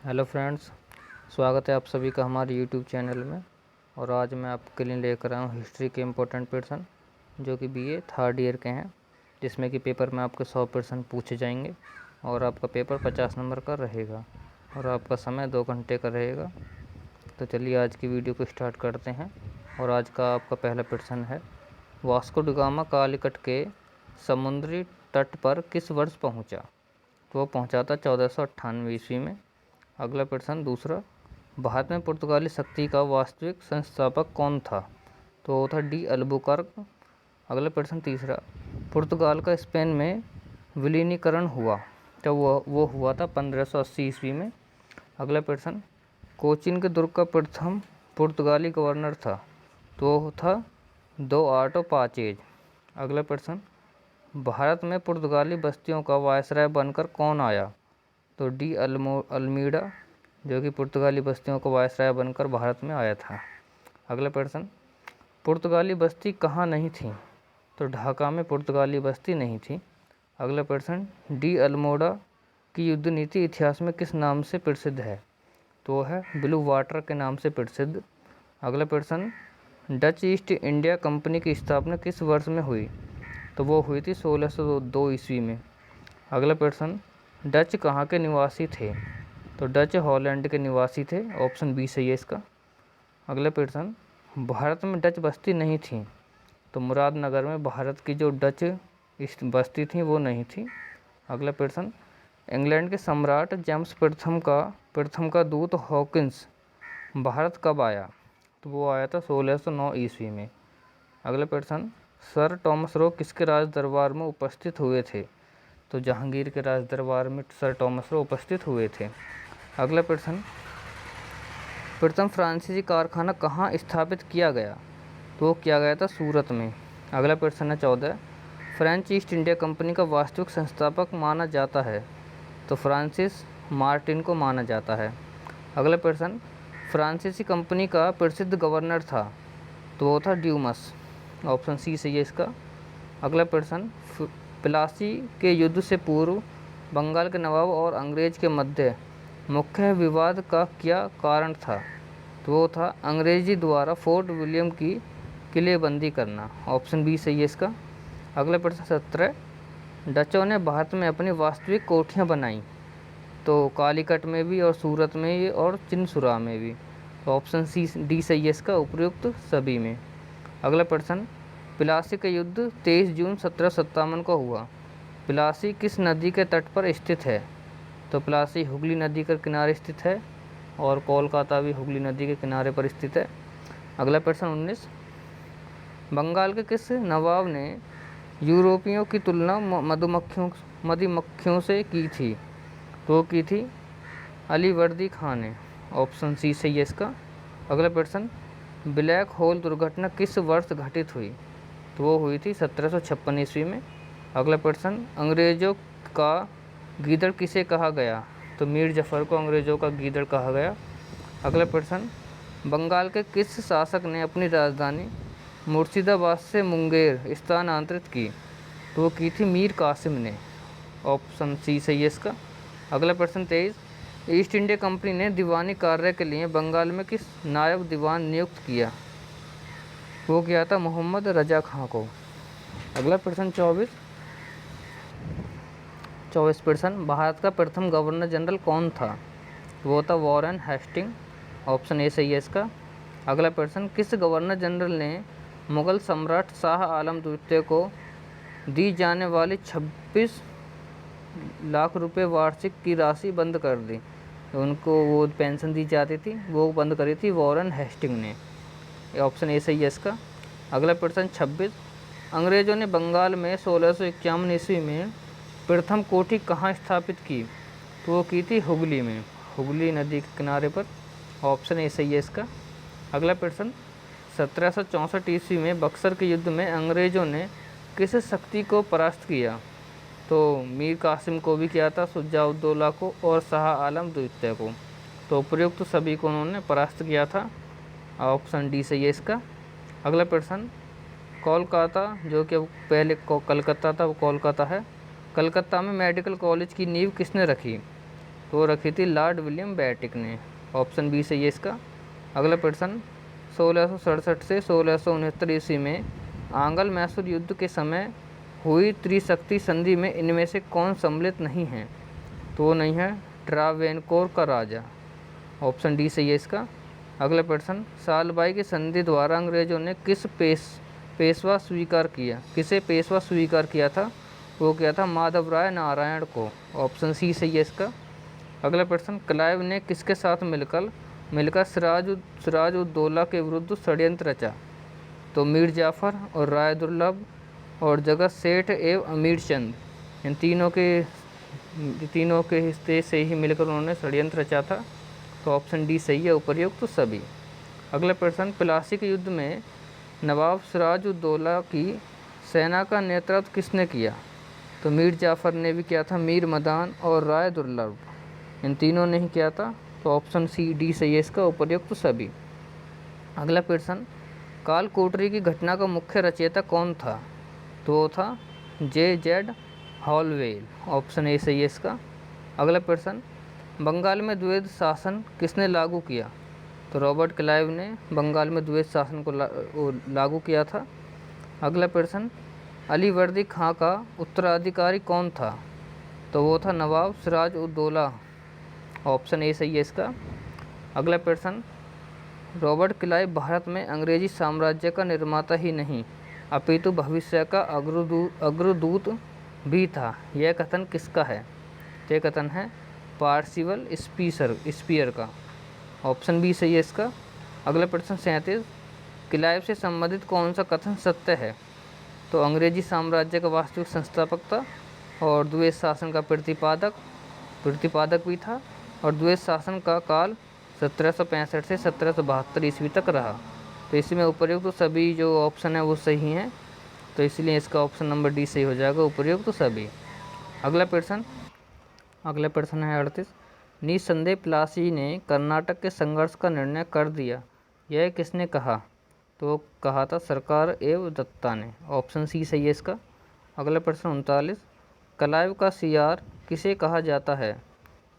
Hello friends, स्वागत है आप सभी का हमारे यूट्यूब चैनल में। और आज मैं आपके लिए लेकर आया हूँ हिस्ट्री के इम्पोर्टेंट पर्सन जो कि बीए थर्ड ईयर के हैं, जिसमें कि पेपर में आपके 100% पूछे जाएंगे और आपका पेपर 50 नंबर का रहेगा और आपका समय 2 घंटे का रहेगा। तो चलिए आज की वीडियो को स्टार्ट करते हैं। और आज का आपका पहला प्रश्न है, वास्को ड गामा कालीकट के समुद्री तट पर किस वर्ष पहुँचा? तो वो पहुँचा था 1498 ईस्वी में। अगला प्रश्न दूसरा, भारत में पुर्तगाली शक्ति का वास्तविक संस्थापक कौन था? तो वो था डी अल्बुकर्क। अगला प्रश्न तीसरा, पुर्तगाल का स्पेन में विलीनीकरण हुआ तो वो हुआ था 1580 ईस्वी में। अगला प्रश्न, कोचीन के दुर्ग का प्रथम पुर्तगाली गवर्नर था तो वो था दो आर्टो पाचेज। अगला प्रश्न, भारत में पुर्तगाली बस्तियों का वायसराय बनकर कौन आया? तो डी अल्मीडा, जो कि पुर्तगाली बस्तियों का वायसराय बनकर भारत में आया था। अगला प्रश्न, पुर्तगाली बस्ती कहाँ नहीं थी? तो ढाका में पुर्तगाली बस्ती नहीं थी। अगला प्रश्न, डी अल्मोड़ा की युद्ध नीति इतिहास में किस नाम से प्रसिद्ध है? तो है ब्लू वाटर के नाम से प्रसिद्ध। अगला प्रश्न, डच ईस्ट इंडिया कंपनी की स्थापना किस वर्ष में हुई? तो वो हुई थी 1602 ईस्वी में। अगला प्रश्न, डच कहाँ के निवासी थे? तो डच हॉलैंड के निवासी थे। ऑप्शन बी सही है इसका। अगला प्रश्न, भारत में डच बस्ती नहीं थी तो मुरादनगर में भारत की जो डच बस्ती थी वो नहीं थी। अगला प्रश्न, इंग्लैंड के सम्राट जेम्स प्रथम का दूत हॉकिंस भारत कब आया? तो वो आया था 1609 ईस्वी में। अगला प्रश्न, सर टॉमस रो किसके राज दरबार में उपस्थित हुए थे? तो जहांगीर के राज दरबार में सर टॉमस रो उपस्थित हुए थे। अगला प्रश्न, प्रथम फ्रांसीसी कारखाना कहाँ स्थापित किया गया? तो वो किया गया था सूरत में। अगला प्रश्न है 14, फ्रेंच ईस्ट इंडिया कंपनी का वास्तविक संस्थापक माना जाता है? तो फ्रांसिस मार्टिन को माना जाता है। अगला प्रश्न, फ्रांसीसी कंपनी का प्रसिद्ध गवर्नर था तो वो था ड्यूमस। ऑप्शन सी सही है इसका। अगला प्रश्न, प्लासी के युद्ध से पूर्व बंगाल के नवाब और अंग्रेज के मध्य मुख्य विवाद का क्या कारण था? तो वो था अंग्रेजी द्वारा फोर्ट विलियम की किलेबंदी करना। ऑप्शन बी सही है इसका। अगला प्रश्न 17, डचों ने भारत में अपनी वास्तविक कोठियाँ बनाई तो कालीकट में भी और सूरत में भी और चिनसुरा में भी। तो ऑप्शन सी डी सही है इसका, उपयुक्त सभी में। अगला प्रश्न, प्लासी का युद्ध 23 जून 1757 को हुआ। प्लासी किस नदी के तट पर स्थित है? तो प्लासी हुगली नदी के किनारे स्थित है और कोलकाता भी हुगली नदी के किनारे पर स्थित है। अगला प्रश्न 19, बंगाल के किस नवाब ने यूरोपियों की तुलना मधुमक्खियों से की थी? तो की थी अलीवर्दी खान ने। ऑप्शन सी सही है इसका। अगला प्रश्न, ब्लैक होल दुर्घटना किस वर्ष घटित हुई? तो वो हुई थी 1756 ईस्वी में। अगला प्रश्न, अंग्रेजों का गीदड़ किसे कहा गया? तो मीर जफ़र को अंग्रेजों का गीदड़ कहा गया। अगला प्रश्न, बंगाल के किस शासक ने अपनी राजधानी मुर्शिदाबाद से मुंगेर स्थानांतरित की? तो वो की थी मीर कासिम ने। ऑप्शन सी सही है इसका। अगला प्रश्न 23, ईस्ट इंडिया कंपनी ने दीवानी कार्य के लिए बंगाल में किस नायब दीवान नियुक्त किया? वो किया था मोहम्मद रजा खां को। अगला प्रश्न 24 प्रश्न, भारत का प्रथम गवर्नर जनरल कौन था? वो था वॉरेन हेस्टिंग। ऑप्शन ए सही है इसका। अगला प्रश्न, किस गवर्नर जनरल ने मुगल सम्राट शाह आलम द्वितीय को दी जाने वाली 26 लाख रुपए वार्षिक की राशि बंद कर दी? तो उनको वो पेंशन दी जाती थी वो बंद करी थी वॉरेन हेस्टिंग ने। ऑप्शन ए सही है इसका। अगला प्रश्न 26, अंग्रेजों ने बंगाल में 1651 ईस्वी में प्रथम कोठी कहाँ स्थापित की? तो वो की थी हुगली में, हुगली नदी के किनारे पर। ऑप्शन ए सही है इसका। अगला प्रश्न, 1764 ईस्वी में बक्सर के युद्ध में अंग्रेजों ने किस शक्ति को परास्त किया? तो मीर कासिम को भी किया था, शुजा-उद-दौला को और शाह आलम द्वितीय को। तो उपयुक्त सभी को उन्होंने परास्त किया था। ऑप्शन डी सही है इसका। अगला प्रश्न, कोलकाता जो कि पहले कलकत्ता था वो कोलकाता है, कलकत्ता में मेडिकल कॉलेज की नींव किसने रखी? तो रखी थी लॉर्ड विलियम बेटिक ने। ऑप्शन बी सही है इसका। अगला प्रश्न, 1667 से 1669 ईस्वी में आंग्ल मैसूर युद्ध के समय हुई त्रिशक्ति संधि में इनमें से कौन सम्मिलित नहीं है? तो वो नहीं है ट्रावेनकोर का राजा। ऑप्शन डी सही है इसका। अगला प्रश्न, सालबाई की संधि द्वारा अंग्रेजों ने पेशवा स्वीकार किया? किसे पेशवा स्वीकार किया था? वो किया था माधव राय नारायण को। ऑप्शन सी सही है इसका। अगला प्रश्न, क्लाइव ने किसके साथ मिलकर सिराज उद दौला के विरुद्ध षड्यंत्र रचा? तो मीर जाफ़र और राय दुर्लभ और जगत सेठ एवं अमीर चंद, इन तीनों के हिस्से से ही मिलकर उन्होंने षड्यंत्र रचा था। तो ऑप्शन डी सही है, उपर्युक्त तो सभी। अगला प्रश्न, प्लासी के युद्ध में नवाब सिराज उद दौला की सेना का नेतृत्व किसने किया? तो मीर जाफ़र ने भी किया था, मीर मदान और राय दुर्लभ, इन तीनों ने ही किया था। तो ऑप्शन सी डी सही है इसका, उपर्युक्त तो सभी। अगला प्रश्न, काल कोठरी की घटना का मुख्य रचयिता कौन था? तो वो था J.Z. हॉलवेल। ऑप्शन ए सही है इसका। अगला प्रश्न, बंगाल में द्वैध शासन किसने लागू किया? तो रॉबर्ट क्लाइव ने बंगाल में द्वैध शासन को लागू किया था। अगला प्रश्न, अलीवर्दी खां का उत्तराधिकारी कौन था? तो वो था नवाब सिराज उद दौला। ऑप्शन ए सही है इसका। अगला प्रश्न, रॉबर्ट क्लाइव भारत में अंग्रेजी साम्राज्य का निर्माता ही नहीं अपितु भविष्य का अग्रदूत भी था, यह कथन किसका है? यह कथन है पार्सिवल स्पीयर का। ऑप्शन बी सही है इसका। अगला प्रश्न 37, क्लाइव से संबंधित कौन सा कथन सत्य है? तो अंग्रेजी साम्राज्य का वास्तविक संस्थापक था और द्वैध शासन का प्रतिपादक भी था, और द्वैध शासन का काल 1765 से 1772 ईस्वी तक रहा। तो इसमें उपर्युक्त तो सभी जो ऑप्शन है वो सही हैं, तो इसलिए इसका ऑप्शन नंबर डी सही हो जाएगा, उपर्युक्त तो सभी। अगला प्रश्न है 38, निस्संदेह प्लासी ने कर्नाटक के संघर्ष का निर्णय कर दिया, यह किसने कहा? तो कहा था सरकार एवं दत्ता ने। ऑप्शन सी सही है इसका। अगला प्रश्न 39, क्लाइव का सीआर किसे कहा जाता है?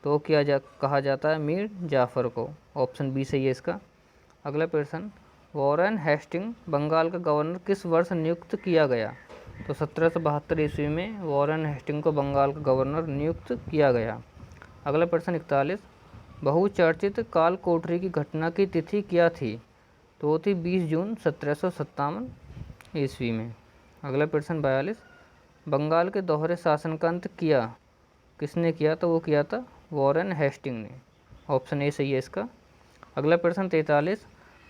तो कहा जाता है मीर जाफ़र को। ऑप्शन बी सही है इसका। अगला प्रश्न, वॉरेन हेस्टिंग बंगाल का गवर्नर किस वर्ष नियुक्त किया गया? तो 1772 ईस्वी में वॉरेन हेस्टिंग को बंगाल का गवर्नर नियुक्त किया गया। अगला प्रश्न 41, बहुचर्चित काल कोठरी की घटना की तिथि क्या थी? तो वो थी 20 जून 1757 ईस्वी में। अगला प्रश्न 42, बंगाल के दोहरे शासन का अंत किसने किया? तो वो किया था वॉरेन हेस्टिंग ने। ऑप्शन ए सही है इसका। अगला प्रश्न 43,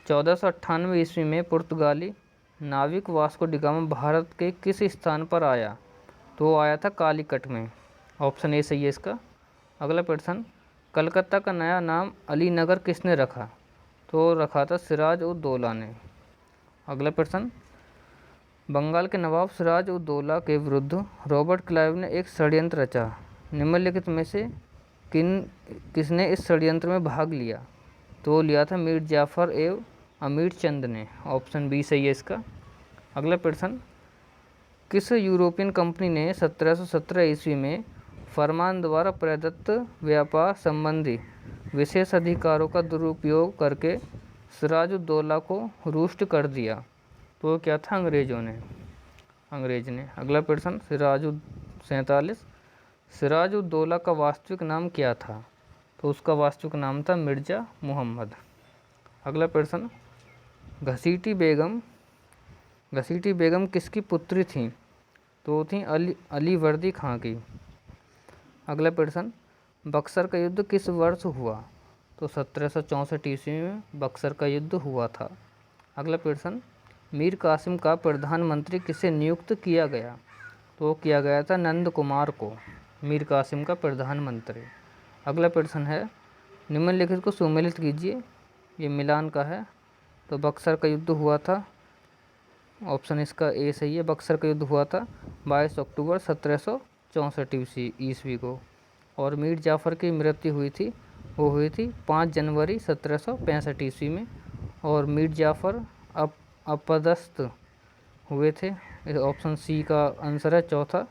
1498 ईस्वी में पुर्तगाली नाविक वास्को डिगामा भारत के किस स्थान पर आया? तो आया था कालीकट में। ऑप्शन ए सही है इसका। अगला प्रश्न, कलकत्ता का नया नाम अलीनगर किसने रखा? तो रखा था सिराज उद दौला ने। अगला प्रश्न, बंगाल के नवाब सिराज उद दौला के विरुद्ध रॉबर्ट क्लाइव ने एक षड्यंत्र रचा, निम्नलिखित में से किसने इस षड्यंत्र में भाग लिया? तो लिया था मीर जाफ़र एवं अमीर चंद ने। ऑप्शन बी सही है इसका। अगला प्रश्न, किस यूरोपियन कंपनी ने 1717 ईस्वी में फरमान द्वारा प्रदत्त व्यापार संबंधी विशेष अधिकारों का दुरुपयोग करके सिराज उद दौला को रुष्ट कर दिया? तो क्या था? अंग्रेज ने। अगला प्रश्न 47, सिराज उद दौला का वास्तविक नाम क्या था? तो उसका वास्तविक नाम था मिर्ज़ा मुहम्मद। अगला प्रश्न, घसीटी बेगम किसकी पुत्री थी? तो थी अलीवर्दी खां की। अगला प्रश्न, बक्सर का युद्ध किस वर्ष हुआ? तो 1764 ईस्वी में बक्सर का युद्ध हुआ था। अगला प्रश्न, मीर कासिम का प्रधानमंत्री किसे नियुक्त किया गया? तो किया गया था नंद कुमार को, मीर कासिम का प्रधानमंत्री। अगला प्रश्न है, निम्नलिखित को सुमेलित कीजिए, ये मिलान का है। तो बक्सर का युद्ध हुआ था, ऑप्शन इसका ए सही है, बक्सर का युद्ध हुआ था 22 अक्टूबर 1764 ईस्वी को, और मीर जाफ़र की मृत्यु हुई थी 5 जनवरी 1765 ईस्वी में, और मीर जाफ़र अपदस्थ हुए थे। ऑप्शन सी का आंसर है 4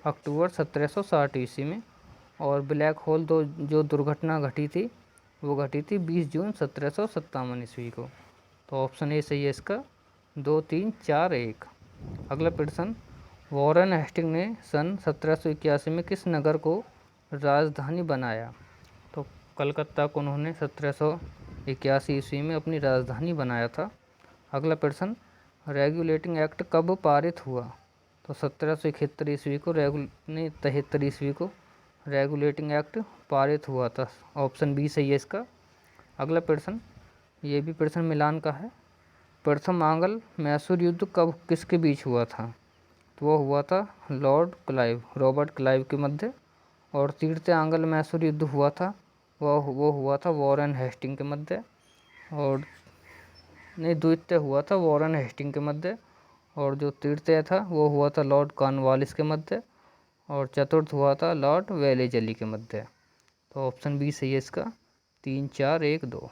अक्टूबर 1760 ईस्वी में, और ब्लैक होल दो जो दुर्घटना घटी थी वो घटी थी 20 जून 1757 ईस्वी को। तो ऑप्शन ए सही है इसका, 2 3 4 1। अगला प्रश्न, वॉरेन हेस्टिंग ने सन 1781 में किस नगर को राजधानी बनाया? तो कलकत्ता को उन्होंने 1781 ईस्वी में अपनी राजधानी बनाया था। अगला प्रश्न, रेगुलेटिंग एक्ट कब पारित हुआ? तो 1771 ईस्वी को 73 ईस्वी को रेगुलेटिंग एक्ट पारित हुआ था। ऑप्शन बी सही है इसका। अगला प्रश्न, ये भी प्रश्न मिलान का है। प्रथम आंग्ल मैसूर युद्ध कब किसके बीच हुआ था? तो वो हुआ था रॉबर्ट क्लाइव के मध्य। और तृतीय आंग्ल मैसूर युद्ध हुआ था वो हुआ था वॉरेन हेस्टिंग के मध्य। और नहीं, द्वितीय हुआ था वॉरेन हेस्टिंग के मध्य। और जो तृतीय था वो हुआ था लॉर्ड कॉर्नवालिस के मध्य। और चतुर्थ हुआ था लॉर्ड वेलेजली के मध्य। तो ऑप्शन बी सही है इसका, 3 4 1 2।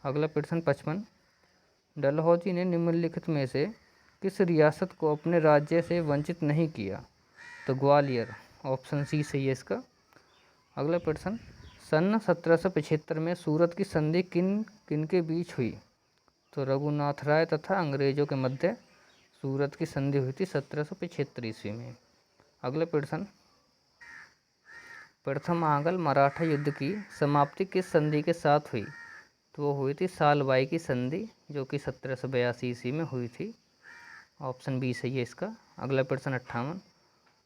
अगला प्रश्न 55, डलहौजी ने निम्नलिखित में से किस रियासत को अपने राज्य से वंचित नहीं किया? तो ग्वालियर। ऑप्शन सी सही है इसका। अगला प्रश्न, सन 1775 में सूरत की संधि किन किन के बीच हुई? तो रघुनाथ राय तथा अंग्रेजों के मध्य सूरत की संधि हुई थी 1775 ईस्वी में। अगला प्रश्न, प्रथम आंग्ल मराठा युद्ध की समाप्ति किस संधि के साथ हुई? तो वो हुई थी सालबाई की संधि, जो कि 1782 ईस्वी में हुई थी। ऑप्शन बी सही है इसका। अगला प्रश्न 58,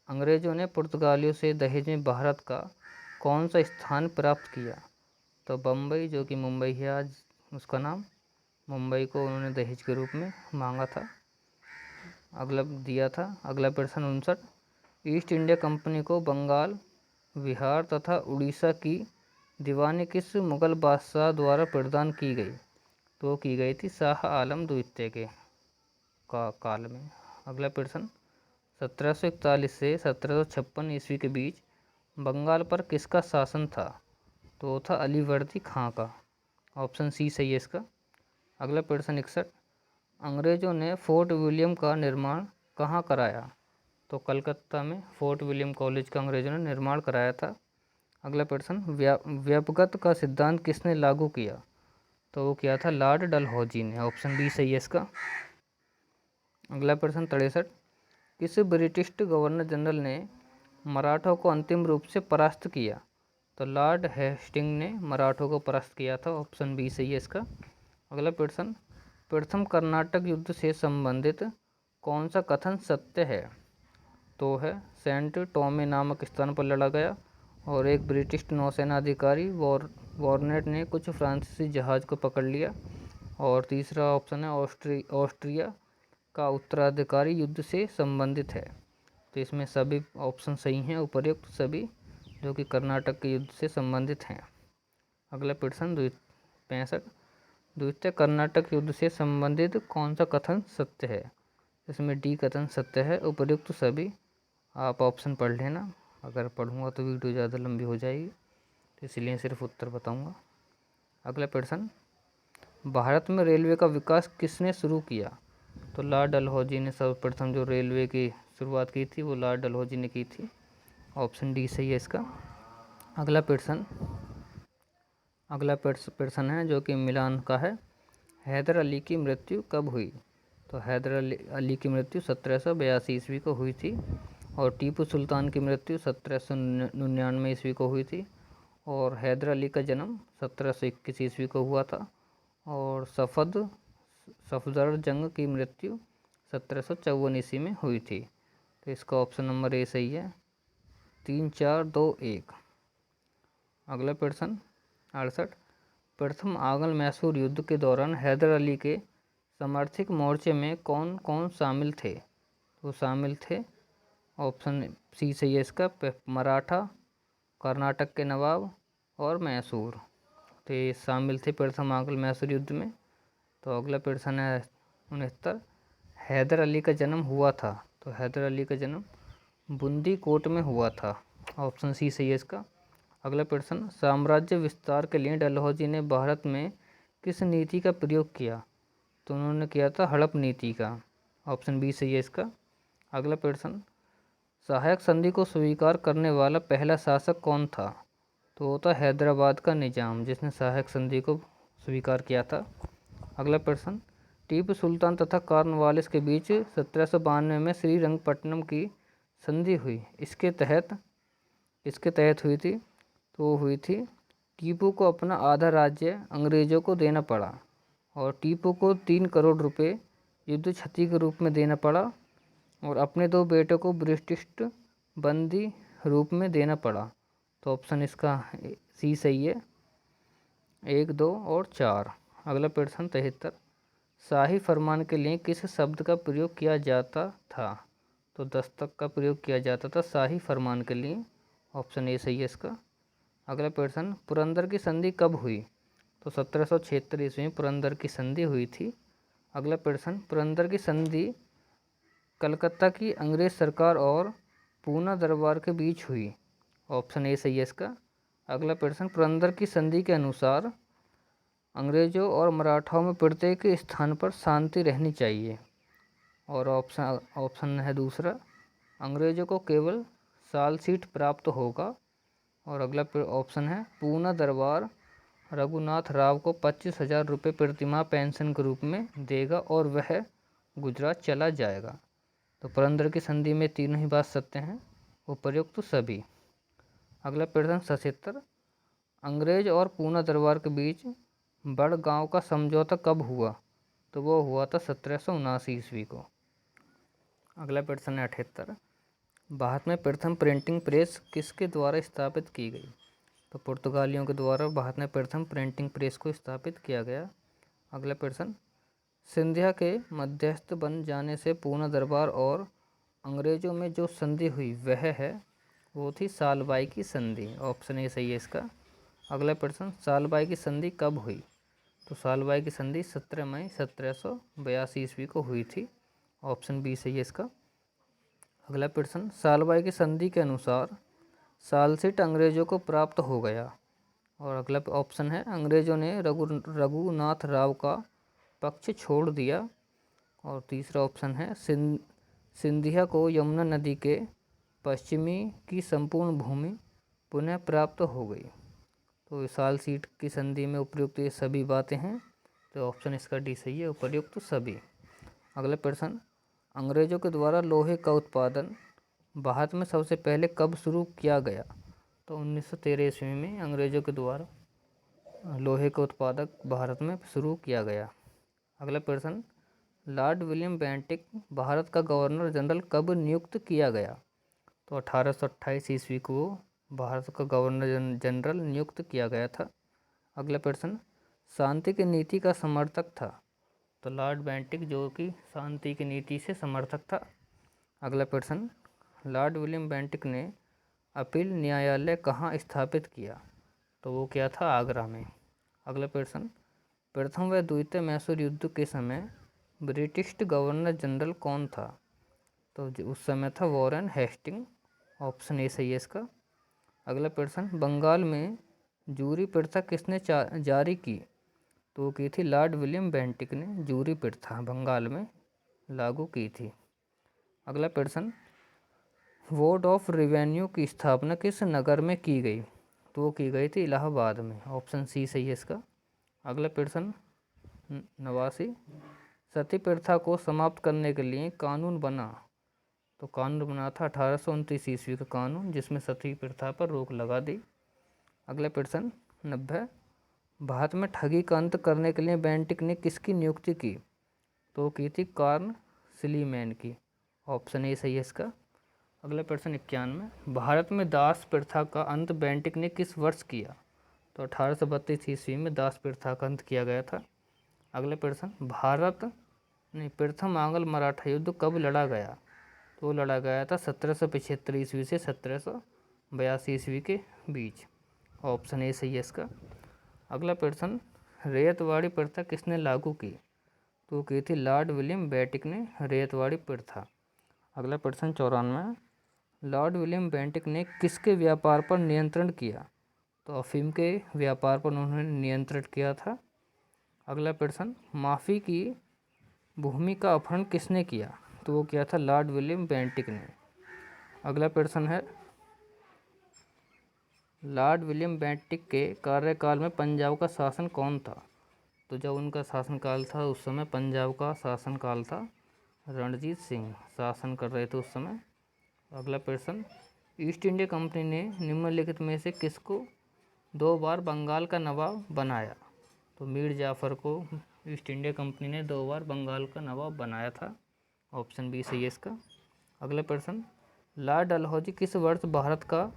अंग्रेजों ने पुर्तगालियों से दहेज में भारत का कौन सा स्थान प्राप्त किया? तो बम्बई, जो कि मुंबई है आज उसका नाम, मुंबई को उन्होंने दहेज के रूप में मांगा था, अगला दिया था। अगला प्रश्न 59, ईस्ट इंडिया कंपनी को बंगाल, बिहार तथा उड़ीसा की दीवानी किस मुगल बादशाह द्वारा प्रदान की गई? तो की गई थी शाह आलम द्वितीय के काल में। अगला प्रश्न, 1741 से 1756 ईस्वी के बीच बंगाल पर किसका शासन था? तो वो था अलीवर्दी खां का। ऑप्शन सी सही है इसका। अगला प्रश्न 61, अंग्रेजों ने फोर्ट विलियम का निर्माण कहाँ कराया? तो कलकत्ता में फोर्ट विलियम कॉलेज का अंग्रेजों ने निर्माण कराया था। अगला प्रश्न, व्यापगत का सिद्धांत किसने लागू किया? तो वो किया था लॉर्ड डलहौजी ने। ऑप्शन बी सही है इसका। अगला प्रश्न 63, किस ब्रिटिश गवर्नर जनरल ने मराठों को अंतिम रूप से परास्त किया? तो लॉर्ड हेस्टिंग ने मराठों को परास्त किया था। ऑप्शन बी सही है इसका। अगला प्रश्न, प्रथम कर्नाटक युद्ध से संबंधित कौन सा कथन सत्य है? तो है सेंट टॉमे नामक स्थान पर लड़ा गया और एक ब्रिटिश नौसेना अधिकारी वॉर्नेट ने कुछ फ्रांसीसी जहाज को पकड़ लिया। और तीसरा ऑप्शन है ऑस्ट्रिया का उत्तराधिकारी युद्ध से संबंधित है। तो इसमें सभी ऑप्शन सही हैं, उपर्युक्त सभी, जो कि कर्नाटक के युद्ध से संबंधित हैं। अगला प्रश्न 65, द्वितीय कर्नाटक युद्ध से संबंधित कौन सा कथन सत्य है? इसमें डी कथन सत्य है, उपर्युक्त सभी। आप ऑप्शन पढ़ लेना, अगर पढ़ूंगा तो वीडियो ज़्यादा लंबी हो जाएगी, तो इसलिए सिर्फ उत्तर बताऊंगा। अगला प्रश्न, भारत में रेलवे का विकास किसने शुरू किया? तो लॉर्ड डलहौजी ने सर्वप्रथम जो रेलवे की शुरुआत की थी वो लॉर्ड डलहौजी ने की थी। ऑप्शन डी सही है इसका। अगला प्रश्न है जो कि मिलान का है। हैदर अली की मृत्यु कब हुई? तो हैदर अली की मृत्यु 1782 ईस्वी को हुई थी। और टीपू सुल्तान की मृत्यु 1799 ईस्वी को हुई थी। और हैदर अली का जन्म 1721 ईस्वी को हुआ था। और सफदरजंग की मृत्यु 1754 ईस्वी में हुई थी। तो इसका ऑप्शन नंबर ए सही है, 3 4 2 1। अगला प्रश्न 68, प्रथम आंग्ल मैसूर युद्ध के दौरान हैदर अली के समर्थित मोर्चे में कौन कौन शामिल थे? वो शामिल थे, ऑप्शन सी सही है इसका, मराठा, कर्नाटक के नवाब और मैसूर। तो ये शामिल थे प्रथम आंग्ल मैसूर युद्ध में। तो अगला प्रश्न है 69, हैदर अली का जन्म हुआ था? तो हैदर अली का जन्म बूंदी कोट में हुआ था। ऑप्शन सी सही है इसका। अगला प्रश्न, साम्राज्य विस्तार के लिए डलहौजी ने भारत में किस नीति का प्रयोग किया? तो उन्होंने किया था हड़प नीति का। ऑप्शन बी सही है इसका। अगला प्रश्न, सहायक संधि को स्वीकार करने वाला पहला शासक कौन था? तो वो था हैदराबाद का निजाम, जिसने सहायक संधि को स्वीकार किया था। अगला प्रश्न, टीपू सुल्तान तथा कॉर्नवालिस के बीच 1792 में श्रीरंगपट्टनम की संधि हुई, इसके तहत हुई थी? तो वो हुई थी, टीपू को अपना आधा राज्य अंग्रेजों को देना पड़ा और टीपू को 3 करोड़ रुपए युद्ध क्षति के रूप में देना पड़ा और अपने 2 बेटों को ब्रिटिश बंदी रूप में देना पड़ा। तो ऑप्शन इसका सी सही है, 1, 2 और 4। अगला प्रश्न 73, शाही फरमान के लिए किस शब्द का प्रयोग किया जाता था? तो दस्तक का प्रयोग किया जाता था शाही फरमान के लिए। ऑप्शन ए सही है इसका। अगला प्रश्न, पुरंदर की संधि कब हुई? तो 1776 ईस्वी में पुरंदर की संधि हुई थी। अगला प्रश्न, पुरंदर की संधि कलकत्ता की अंग्रेज सरकार और पूना दरबार के बीच हुई। ऑप्शन ए सही है इसका। अगला प्रश्न, पुरंदर की संधि के अनुसार अंग्रेजों और मराठाओं में प्रत्येक स्थान पर शांति रहनी चाहिए। और ऑप्शन है दूसरा, अंग्रेजों को केवल साल सीट प्राप्त होगा। और अगला ऑप्शन है, पूना दरबार रघुनाथ राव को 25,000 रुपये प्रतिमाह पेंशन के रूप में देगा और वह गुजरात चला जाएगा। तो पुरंदर की संधि में तीनों ही बात सत्य हैं, उपर्युक्त सभी। अगला प्रश्न 77, अंग्रेज और पूना दरबार के बीच बड़गांव का समझौता कब हुआ? तो वो हुआ था 1779 ईस्वी को। अगला प्रश्न है 78, भारत में प्रथम प्रिंटिंग प्रेस किसके द्वारा स्थापित की गई? तो पुर्तगालियों के द्वारा भारत में प्रथम प्रिंटिंग प्रेस को स्थापित किया गया। अगला प्रश्न, सिंधिया के मध्यस्थ बन जाने से पूना दरबार और अंग्रेजों में जो संधि हुई वो थी सालबाई की संधि। ऑप्शन ए सही है इसका। अगला प्रश्न, सालबाई की संधि कब हुई? तो सालबाई की संधि 17 मई 1782 ईस्वी को हुई थी। ऑप्शन बी सही है इसका। अगला प्रश्न, सालबाई की संधि के अनुसार सालसीट अंग्रेजों को प्राप्त हो गया। और अगला ऑप्शन है, अंग्रेजों ने रघुनाथ राव का पक्ष छोड़ दिया। और तीसरा ऑप्शन है, सिंधिया को यमुना नदी के पश्चिमी की संपूर्ण भूमि पुनः प्राप्त हो गई। तो साल सीट की संधि में उपयुक्त ये सभी बातें हैं। तो ऑप्शन इसका डी सही है, उपयुक्त सभी। अगला प्रश्न, अंग्रेजों के द्वारा लोहे का उत्पादन भारत में सबसे पहले कब शुरू किया गया? तो 1913 ईस्वी में अंग्रेजों के द्वारा लोहे का उत्पादक भारत में शुरू किया गया। अगला प्रश्न, लॉर्ड विलियम बेंटिक भारत का गवर्नर जनरल कब नियुक्त किया गया? तो 1828 ईस्वी को भारत का गवर्नर जनरल नियुक्त किया गया था। अगला प्रश्न, शांति की नीति का समर्थक था? तो लॉर्ड बेंटिक जो कि शांति की नीति से समर्थक था। अगला प्रश्न, लॉर्ड विलियम बेंटिक ने अपील न्यायालय कहाँ स्थापित किया? तो वो क्या था, आगरा में। अगला प्रश्न, प्रथम व द्वितीय मैसूर युद्ध के समय ब्रिटिश गवर्नर जनरल कौन था? तो उस समय था वॉरेन हेस्टिंग। ऑप्शन ए सही है इसका। अगला प्रश्न, बंगाल में जूरी प्रथा किसने जारी की? तो की थी लॉर्ड विलियम बेंटिक ने जूरी प्रथा बंगाल में लागू की थी। अगला प्रश्न, बोर्ड ऑफ रेवेन्यू की स्थापना किस नगर में की गई? तो वो की गई थी इलाहाबाद में। ऑप्शन सी सही है इसका। अगला प्रश्न 89, सती प्रथा को समाप्त करने के लिए कानून बना। तो कानून बना था 1829 ईस्वी का कानून, जिसमें सती प्रथा पर रोक लगा दी। अगला प्रश्न 90, भारत में ठगी का अंत करने के लिए बेंटिक ने किसकी नियुक्ति की? तो की थी कार्न सिलीमैन की। ऑप्शन ए सही है इसका। अगला प्रश्न 91, भारत में दास प्रथा का अंत बेंटिक ने किस वर्ष किया? तो 1832 ईस्वी में दास प्रथा का अंत किया गया था। अगला प्रश्न, भारत ने प्रथम आंग्ल मराठा युद्ध कब लड़ा गया? तो लड़ा गया था 1775 ईस्वी से 1782 ईस्वी के बीच। ऑप्शन ए सही है इसका। अगला प्रश्न, रैयतवाड़ी प्रथा किसने लागू की? तो की थी लॉर्ड विलियम बेंटिक ने रैयतवाड़ी प्रथा। अगला प्रश्न 94, लॉर्ड विलियम बेंटिक ने किसके व्यापार पर नियंत्रण किया? तो अफीम के व्यापार पर उन्होंने नियंत्रण किया था। अगला प्रश्न, माफ़ी की भूमि का अपहरण किसने किया? तो वो किया था लॉर्ड विलियम बेंटिक ने। अगला प्रश्न है, लॉर्ड विलियम बेंटिक के कार्यकाल में पंजाब का शासन कौन था? तो जब उनका शासनकाल था उस समय पंजाब का शासनकाल था रणजीत सिंह शासन कर रहे थे उस समय। अगला प्रश्न, ईस्ट इंडिया कंपनी ने निम्नलिखित में से किसको 2 बार बंगाल का नवाब बनाया? तो मीर जाफ़र को ईस्ट इंडिया कंपनी ने 2 बार बंगाल का नवाब बनाया था। ऑप्शन बी सही है इसका। अगला प्रश्न, लॉर्ड डलहौजी किस वर्ष भारत का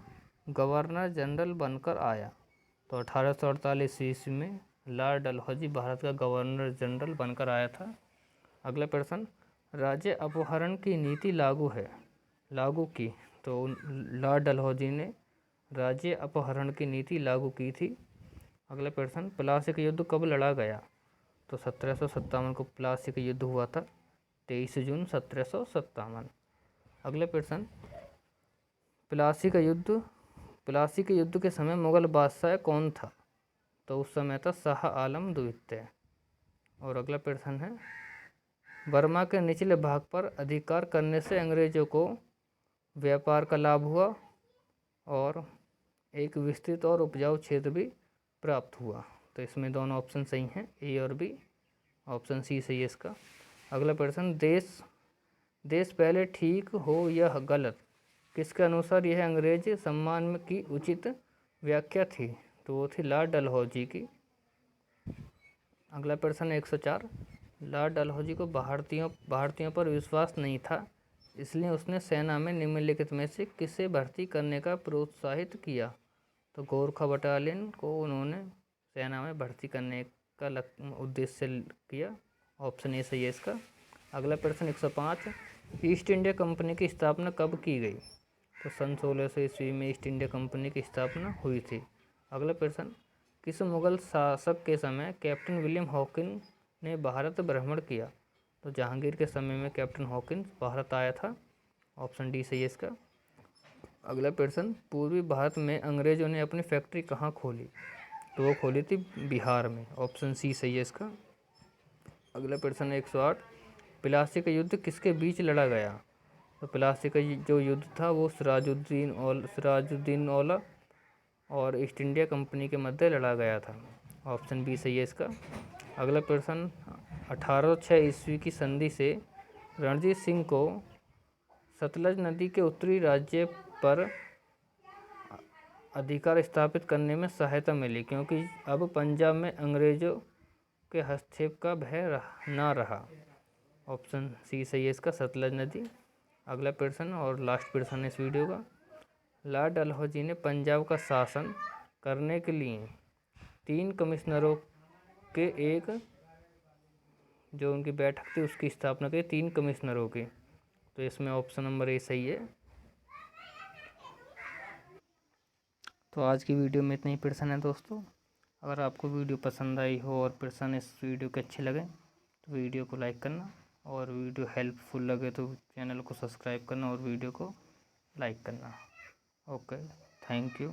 गवर्नर जनरल बनकर आया? तो 1848 ईस्वी में लॉर्ड डलहौजी भारत का गवर्नर जनरल बनकर आया था। अगला प्रश्न, राज्य अपहरण की नीति लागू की। तो लॉर्ड डलहौजी ने राज्य अपहरण की नीति लागू की थी। अगला प्रश्न, प्लासी का युद्ध कब लड़ा गया? तो 1757 को प्लासी का युद्ध हुआ था, 23 जून 1757। अगला प्रश्न, प्लासी के युद्ध के समय मुगल बादशाह कौन था? तो उस समय था शाह आलम द्वितीय। और अगला प्रश्न है, बर्मा के निचले भाग पर अधिकार करने से अंग्रेजों को व्यापार का लाभ हुआ और एक विस्तृत और उपजाऊ क्षेत्र भी प्राप्त हुआ। तो इसमें दोनों ऑप्शन सही हैं, ए और बी। ऑप्शन सी सही है इसका। अगला प्रश्न, देश पहले ठीक हो या गलत, किसके अनुसार यह अंग्रेज सम्मान की उचित व्याख्या थी? तो वो थी लॉर्ड डलहौजी की। अगला प्रश्न 104, लॉर्ड डलहौजी को भारतीयों पर विश्वास नहीं था, इसलिए उसने सेना में निम्नलिखित में से किसे भर्ती करने का प्रोत्साहित किया? तो गोरखा बटालियन को उन्होंने सेना में भर्ती करने का उद्देश्य से किया। ऑप्शन ए सही है इसका। अगला प्रश्न 105, ईस्ट इंडिया कंपनी की स्थापना कब की गई? तो सन 1600 ईस्वी में ईस्ट इंडिया कंपनी की स्थापना हुई थी। अगला प्रश्न, किस मुगल शासक के समय कैप्टन विलियम हॉकिंस ने भारत भ्रमण किया? तो जहांगीर के समय में कैप्टन हॉकिंस भारत आया था। ऑप्शन डी सही है इसका। अगला प्रश्न, पूर्वी भारत में अंग्रेजों ने अपनी फैक्ट्री कहाँ खोली? तो वो खोली थी बिहार में। ऑप्शन सी सही है इसका। अगला प्रश्न 108, प्लासी का युद्ध किसके बीच लड़ा गया? तो प्लासी का जो युद्ध था वो सिराजुद्दीन औला और ईस्ट इंडिया कंपनी के मध्य लड़ा गया था। ऑप्शन बी सही है इसका। अगला प्रश्न, 1806 ईस्वी की संधि से रणजीत सिंह को सतलज नदी के उत्तरी राज्य पर अधिकार स्थापित करने में सहायता मिली, क्योंकि अब पंजाब में अंग्रेजों के हस्तक्षेप का भय न रहा। ऑप्शन सी सही है इसका, सतलज नदी। अगला प्रश्न और लास्ट प्रश्न है इस वीडियो का, लॉर्ड डलहौजी ने पंजाब का शासन करने के लिए 3 कमिश्नरों के एक जो उनकी बैठक थी उसकी स्थापना की, 3 कमिश्नरों की। तो इसमें ऑप्शन नंबर ए सही है। तो आज की वीडियो में इतने ही प्रश्न है दोस्तों। अगर आपको वीडियो पसंद आई हो और प्रश्न इस वीडियो के अच्छे लगे तो वीडियो को लाइक करना, और वीडियो हेल्पफुल लगे तो चैनल को सब्सक्राइब करना और वीडियो को लाइक करना। Okay, thank you.